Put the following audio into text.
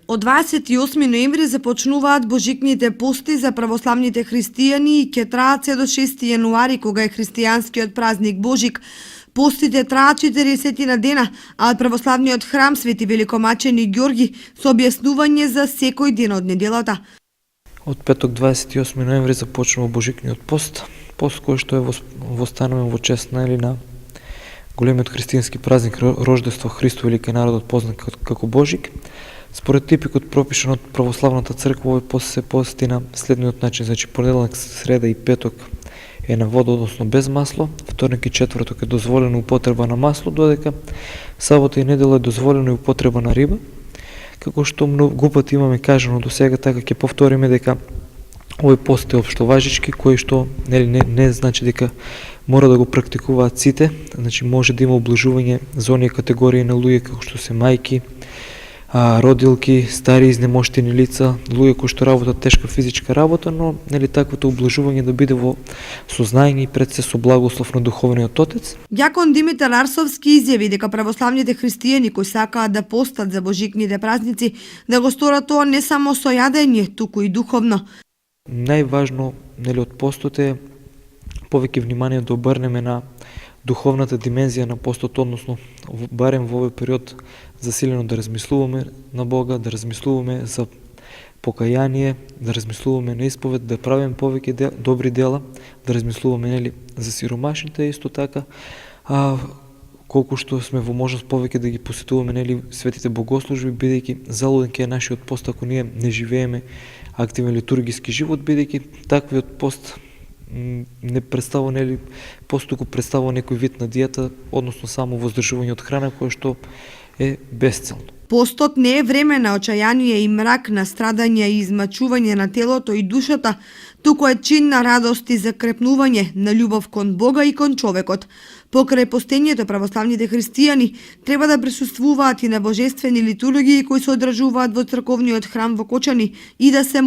Од 28 ноември започнуваат божикните пости за православните христијани и ќе траат се до 6 јануари, кога е христијанскиот празник Божик. Постите траат 40 дена, а од православниот храм Свети Великомачени Ѓорги со објаснување за секој ден од неделата. Од петок 28 ноември започнува божикниот пост, пост кој што е востануван во чест на големиот христијански празник Рождество Христово или кај народот познат како Божик. Според типикот пропишан од православната црква, овој пост се пости на следниот начин, значи понеделник, среда и петок е на вода, односно без масло, вторник и четврток е дозволена употреба на масло, додека сабота и недела е дозволена употреба на риба. Како што многу пати имаме кажано до сега, така ќе повториме дека овој пост е општоважички, кој што не значи дека мора да го практикуваат сите, значи може да има облажување за оние категории на луѓе како што се мајки, родилки, стари изнемоштени лица, луѓе кои што работат тешка физичка работа, но таквото облажување да биде во сознање и пред се со благослов на духовниот отец. Дјакон Димитар Арсовски изјави дека православните христијани кои сакаат да постат за божикните празници, да го сторат тоа не само со јадење, туку и духовно. Најважно од постот е повеќе внимание да обрнеме на духовната димензија на постот, односно барем во овој период засилено да размислуваме на Бога, да размислуваме за покаяние, да размислуваме на исповед, да правиме повеќе добри дела, да размислуваме за сиромашните исто така, колку што сме во можност повеќе да ги посетуваме светите богослужби, бидејќи залуден ќе е нашиот пост ако ние не живееме активен литургиски живот, бидејќи таквиот пост не представува пост туку представува некој вид на диета, односно само воздржување од храна кој што е безцелно. Постот не е време на очајание и мрак, на страдање и измачување на телото и душата, туку е чин на радост и закрепнување на љубов кон Бога и кон човекот. Покрај постењето, православните христијани треба да присуствуваат и на божествени литургии кои се одржуваат во црковниот храм во Кочани и да се